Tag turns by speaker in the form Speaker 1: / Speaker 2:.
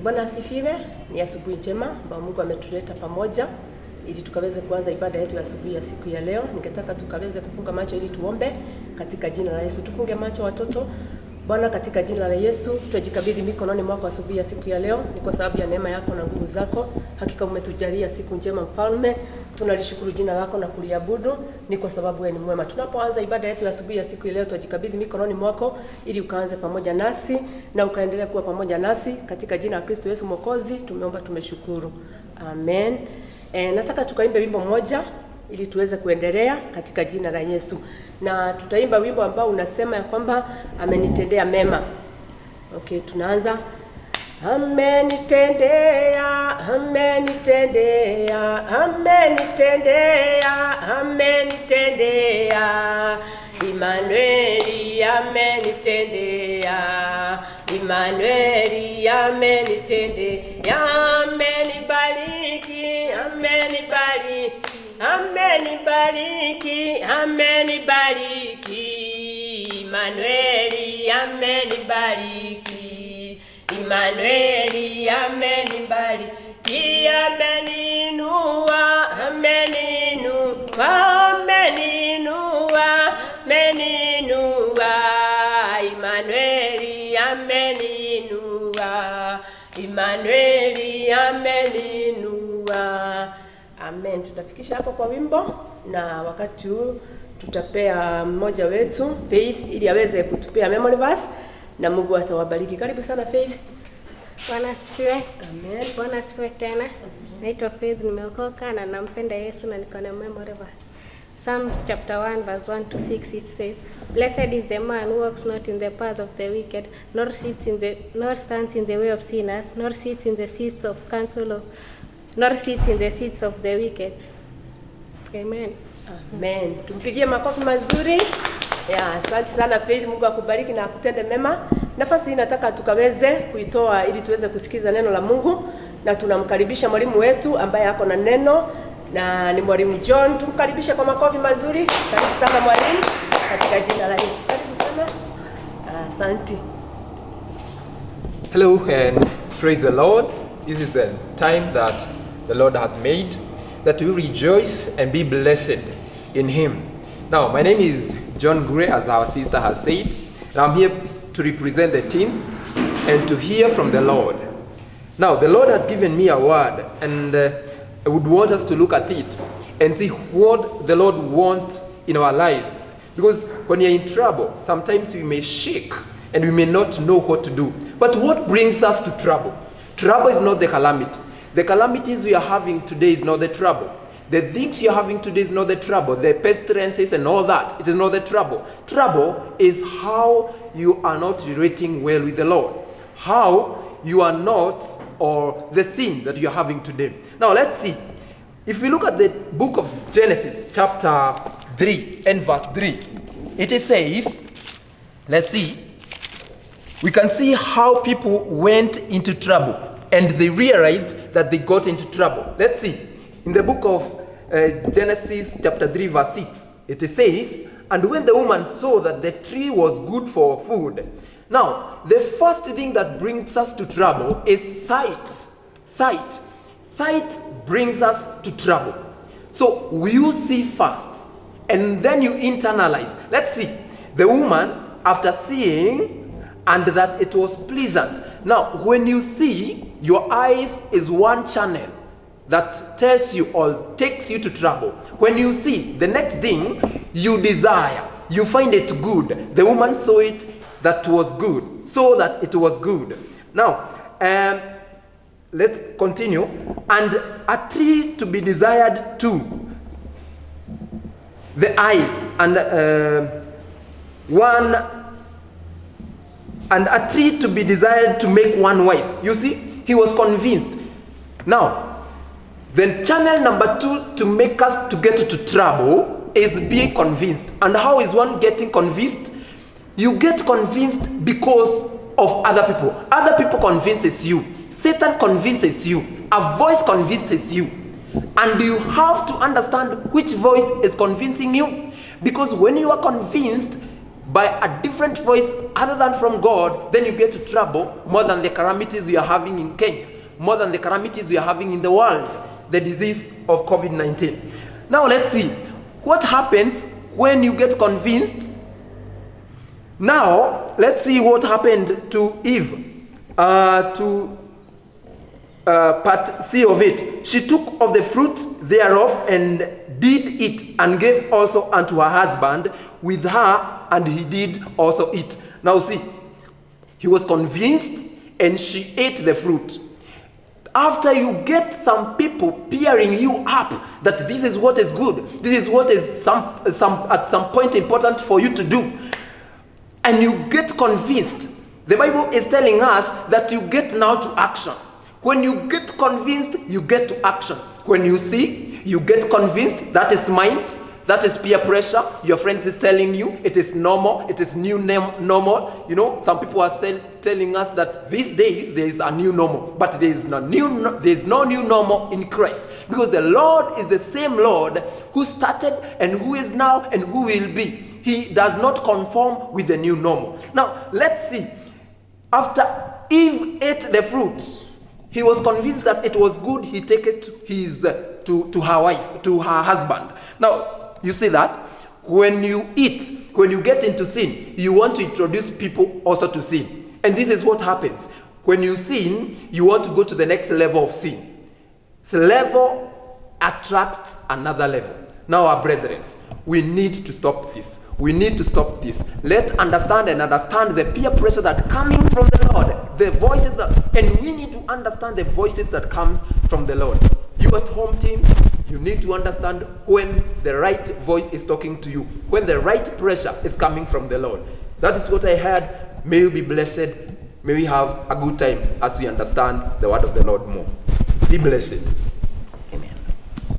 Speaker 1: Bwana asifiwe. Ni asubuhi njema ambayo Mungu ametuleta pamoja ili tukaweze kuanza ibada yetu ya asubuhi ya siku ya leo. Ningetaka tukaweze kufunga macho ili tuombe katika jina la Yesu. Tufunge macho watoto. Bwana, katika jina la Yesu, tunajikabidhi mikononi mwako asubuhi ya siku ya leo. Ni kwa sababu ya neema yako na nguvu zako. Hakika umetujalia siku njema Mfalme. Tunalishukuru jina lako na kuliabudu. Ni kwa sababu wewe ni mwema. Tunapoanza ibada yetu ya asubuhi ya siku ya leo, tunajikabidhi mikononi mwako ili ukaanze pamoja nasi na ukaendelea kuwa pamoja nasi katika jina la Kristo Yesu Mwokozi. Tumeomba, tumeshukuru. Amen. Nataka tukaimbe wimbo mmoja ili tuweze kuendelea katika jina la Yesu. Na tutaimba wimbo ambao unasema ya kwamba amenitendea mema. Okay, tunaanza. Amenitendea, amenitendea, amenitendea, amenitendea. Immanueli amenitendea, Immanueli amenitendea, amenibariki, amenibariki, amenibariki, amenibariki. Immanueli amenibariki, Immanueli amenibariki, ameninua, ameninua, ameninua, ameninua. Immanueli ameninua, Immanueli ameninua. Amen. Tutafikisha hapo kwa wimbo, na wakati huu tutapea mmoja wetu Faith ili aweze kutupea memory verse na Mungu atawabariki. Karibu sana Faith.
Speaker 2: Bwana asifiwe.
Speaker 1: Amen.
Speaker 2: Bwana asifiwe tena. Naitwa Faith, nimeokoka na nampenda Yesu na niko na memory verse. Psalms chapter 1 verse 1 to 6, it says, "Blessed is the man who walks not in the path of the wicked, nor stands in the way of sinners, nor sits in the seats of the wicked." Amen.
Speaker 1: Amen. Tumpigie makofi mazuri. Asante sana Faith, Mungu akubariki na akutende mema. Nafasi hii nataka tukaweze kuitoa ili tuweze kusikiza neno la Mungu, na tunamkaribisha mwalimu wetu ambaye ako na neno, na ni mwalimu John. Tumkaribishe kwa makofi mazuri. Karibu sana mwalimu katika jina la Yesu. Karibu sana. Asante.
Speaker 3: Hello and praise the Lord. This is the time that the Lord has made, that we rejoice and be blessed in Him. Now, my name is John Gray, as our sister has said, and I'm here to represent the teens and to hear from the Lord. Now, the Lord has given me a word, and I would want us to look at it and see what the Lord wants in our lives. Because when you're in trouble, sometimes we may shake and we may not know what to do. But what brings us to trouble? Trouble is not the calamity. The calamities we are having today is not the trouble. The things you're having today is not the trouble. The pestilences and all that, it is not the trouble. Trouble is how you are not relating well with the Lord. How you are not, or the sin that you are having today. Now let's see. If we look at the book of Genesis chapter 3 and verse 3, it says, let's see, we can see how people went into trouble and they realized that they got into trouble. Let's see. In the book of Genesis chapter 3 verse 6, it says, "And when the woman saw that the tree was good for food." Now, the first thing that brings us to trouble is sight. Sight. Sight brings us to trouble. So, you see first, and then you internalize. Let's see. The woman, after seeing, and that it was pleasant. Now, when you see, your eyes is one channel that tells you or takes you to trouble. When you see, the next thing you desire, you find it good. The woman saw it that was good, so that it was good. Now, let's continue. "And a tree to be desired too, the eyes, and a tree to be desired to make one wise." You see, he was convinced. Now, the channel number 2 to make us to get into trouble is being convinced. And how is one getting convinced? You get convinced because of other people. Other people convinces you. Satan convinces you. A voice convinces you. And you have to understand which voice is convincing you. Because when you are convinced by a different voice other than from God, then you get to trouble more than the calamities we are having in Kenya, more than the calamities we are having in the world, the disease of COVID-19. Now let's see what happens when you get convinced. Now let's see what happened to Eve. Part C of it. She took of the fruit thereof and did eat, and gave also unto her husband with her, and he did also eat. Now see, he was convinced and she ate the fruit. After you get some people peering you up that this is what is good, this is what is at some point important for you to do, and you get convinced, the Bible is telling us that you get now to action. When you get convinced, you get to action. When you see, you get convinced, that is mind, that is peer pressure. Your friends is telling you it is normal, it is new normal. You know, some people are telling us that these days there is a new normal, but there is no new normal in Christ, because the Lord is the same Lord who started and who is now and who will be. He does not conform with the new normal. Now let's see. After Eve ate the fruit, he was convinced that it was good. He take it to her wife, to her husband. Now you see that when you eat, when you get into sin, you want to introduce people also to sin. And this is what happens. When you sin, you want to go to the next level of sin. So level attracts another level. Now, our brethren, we need to stop this. We need to stop this. Let's understand the peer pressure that coming from the Lord, the voices and we need to understand the voices that comes from the Lord. You at home team, you need to understand when the right voice is talking to you, when the right pressure is coming from the Lord. That is what I heard. May you be blessed. May we have a good time as we understand the word of the Lord more. Be blessed.